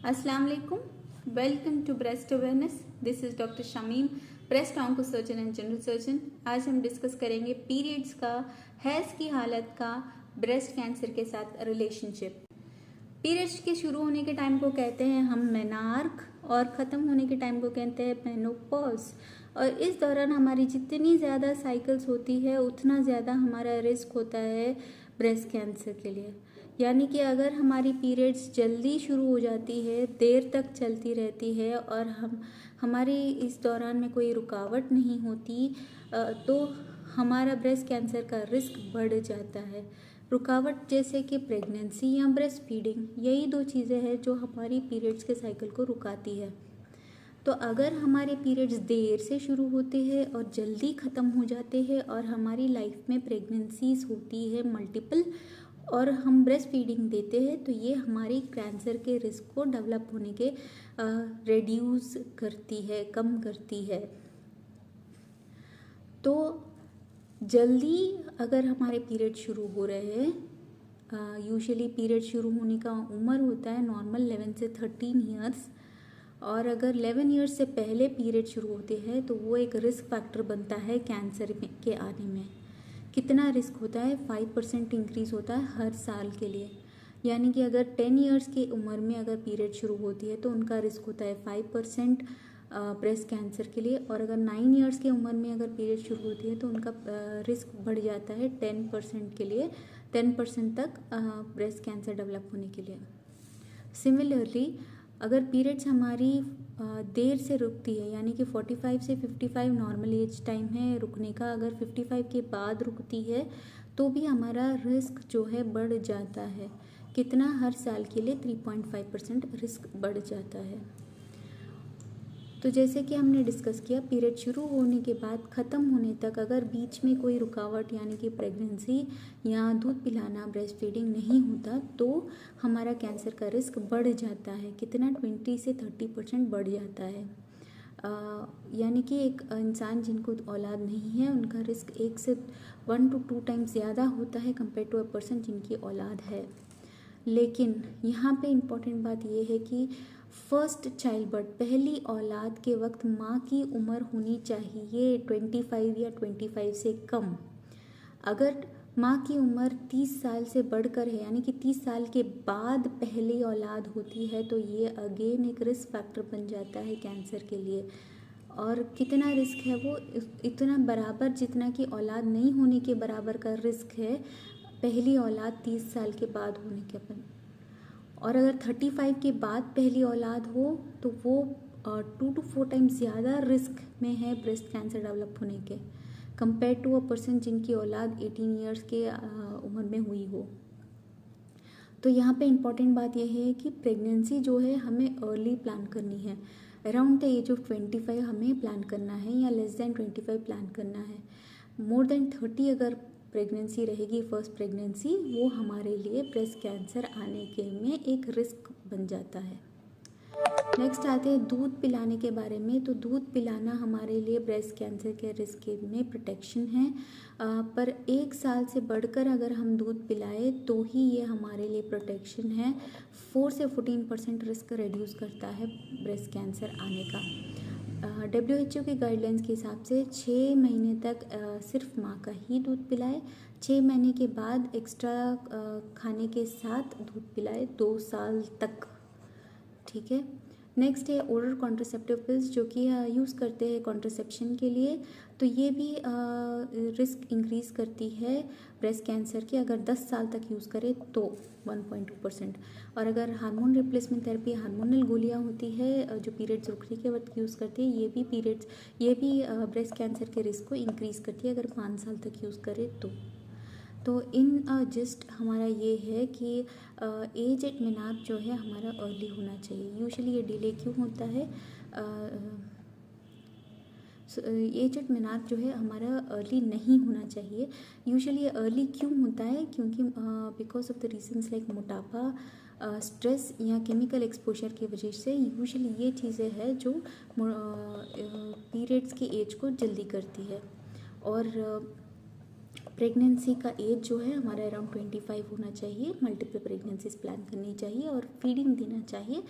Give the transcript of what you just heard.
अस्सलाम वालेकुम। Welcome to breast awareness. This is doctor Shamim, breast onco surgeon and general surgeon. आज हम discuss करेंगे पीरियड्स का, हैज़ की हालत का ब्रेस्ट कैंसर के साथ रिलेशनशिप। पीरियड्स के शुरू होने के टाइम को कहते हैं हम मेनार्क और ख़त्म होने के टाइम को कहते हैं मेनोपॉज। और इस दौरान हमारी जितनी ज़्यादा साइकिल्स होती है उतना ज़्यादा हमारा रिस्क होता है ब्रेस्ट कैंसर के लिए। यानी कि अगर हमारी पीरियड्स जल्दी शुरू हो जाती है, देर तक चलती रहती है और हमारी इस दौरान में कोई रुकावट नहीं होती तो हमारा ब्रेस्ट कैंसर का रिस्क बढ़ जाता है। रुकावट जैसे कि प्रेगनेंसी या ब्रेस्ट फीडिंग, यही दो चीज़ें हैं जो हमारी पीरियड्स के साइकिल को रुकाती है। तो अगर हमारे पीरियड्स देर से शुरू होते हैं और जल्दी ख़त्म हो जाते हैं और हमारी लाइफ में प्रेगनेंसीज होती है मल्टीपल और हम ब्रेस्ट फीडिंग देते हैं तो ये हमारी कैंसर के रिस्क को डेवलप होने के रिड्यूस करती है, कम करती है। तो जल्दी अगर हमारे पीरियड शुरू हो रहे हैं, यूजुअली पीरियड शुरू होने का उम्र होता है नॉर्मल 11 से 13 ईयर्स, और अगर 11 ईयर्स से पहले पीरियड शुरू होते हैं तो वो एक रिस्क फैक्टर बनता है कैंसर के आने में। कितना रिस्क होता है? 5% इंक्रीज़ होता है हर साल के लिए। यानी कि अगर 10 ईयर्स की उम्र में अगर पीरियड शुरू होती है तो उनका रिस्क होता है 5% ब्रेस्ट कैंसर के लिए, और अगर 9 ईयर्स की उम्र में अगर पीरियड शुरू होती है तो उनका रिस्क बढ़ जाता है 10% के लिए, 10% तक ब्रेस्ट कैंसर डेवलप होने के लिए। सिमिलरली अगर पीरियड्स हमारी देर से रुकती है, यानी कि 45 से 55 नॉर्मल एज टाइम है रुकने का, अगर 55 के बाद रुकती है तो भी हमारा रिस्क जो है बढ़ जाता है। कितना? हर साल के लिए 3.5% रिस्क बढ़ जाता है। तो जैसे कि हमने डिस्कस किया, पीरियड शुरू होने के बाद ख़त्म होने तक अगर बीच में कोई रुकावट यानी कि प्रेगनेंसी या दूध पिलाना, ब्रेस्ट फीडिंग नहीं होता तो हमारा कैंसर का रिस्क बढ़ जाता है। कितना? 20 से 30% बढ़ जाता है। यानी कि एक इंसान जिनको औलाद नहीं है उनका रिस्क 1 to 2 टाइम्स ज़्यादा होता है कंपेयर टू अ पर्सन जिनकी औलाद है। लेकिन यहाँ पे इम्पॉर्टेंट बात यह है कि फर्स्ट चाइल्ड बर्थ, पहली औलाद के वक्त माँ की उम्र होनी चाहिए 25 या 25 से कम। अगर माँ की उम्र 30 साल से बढ़कर है, यानी कि 30 साल के बाद पहली औलाद होती है, तो ये अगेन एक रिस्क फैक्टर बन जाता है कैंसर के लिए। और कितना रिस्क है वो? इतना बराबर जितना कि औलाद नहीं होने के बराबर का रिस्क है पहली औलाद 30 साल के बाद होने के अपन। और अगर 35 के बाद पहली औलाद हो तो वो 2 to 4 टाइम्स ज़्यादा रिस्क में है ब्रेस्ट कैंसर डेवलप होने के कंपेयर टू अ पर्सन जिनकी औलाद 18 ईयर्स के उम्र में हुई हो। तो यहाँ पे इम्पॉर्टेंट बात यह है कि प्रेगनेंसी जो है हमें अर्ली प्लान करनी है। अराउंड द एज ऑफ 25 हमें प्लान करना है या लेस देन 25 प्लान करना है। मोर देन 30 अगर प्रेगनेंसी रहेगी, फर्स्ट प्रेगनेंसी, वो हमारे लिए ब्रेस्ट कैंसर आने के में एक रिस्क बन जाता है। नेक्स्ट आते हैं दूध पिलाने के बारे में। तो दूध पिलाना हमारे लिए ब्रेस्ट कैंसर के रिस्क में प्रोटेक्शन है, पर 1 साल से बढ़कर अगर हम दूध पिलाए तो ही ये हमारे लिए प्रोटेक्शन है। 4 से 14% रिस्क रिड्यूस करता है ब्रेस्ट कैंसर आने का। WHO के गाइडलाइंस के हिसाब से 6 महीने तक सिर्फ माँ का ही दूध पिलाए, 6 महीने के बाद एक्स्ट्रा खाने के साथ दूध पिलाए 2 साल तक। ठीक है। नेक्स्ट है ओरल कॉन्ट्रासेप्टिव पिल्स, जो कि यूज़ करते हैं कॉन्ट्रासेप्शन के लिए। तो ये भी रिस्क इंक्रीज़ करती है ब्रेस्ट कैंसर की अगर 10 साल तक यूज़ करें तो 1.2%। और अगर हार्मोन रिप्लेसमेंट थेरेपी, हार्मोनल गोलियां होती है जो पीरियड्स रुकने के वक्त यूज़ करती है, ये भी ब्रेस्ट कैंसर के रिस्क को इंक्रीज़ करती है अगर 5 साल तक यूज़ करें तो इन जस्ट हमारा ये है कि एज एट मेनार्क जो है हमारा अर्ली होना चाहिए। यूजुअली ये डिले क्यों होता है? एज एट मेनार्क जो है हमारा अर्ली नहीं होना चाहिए। यूजुअली अर्ली क्यों होता है? क्योंकि because of the reasons like मोटापा, स्ट्रेस या केमिकल एक्सपोजर की वजह से यूजुअली ये चीज़ें हैं जो पीरियड्स की एज को जल्दी करती है। और प्रेगनेंसी का एज जो है हमारा अराउंड 25 होना चाहिए। मल्टीपल प्रेगनेंसीज प्लान करनी चाहिए और फीडिंग देना चाहिए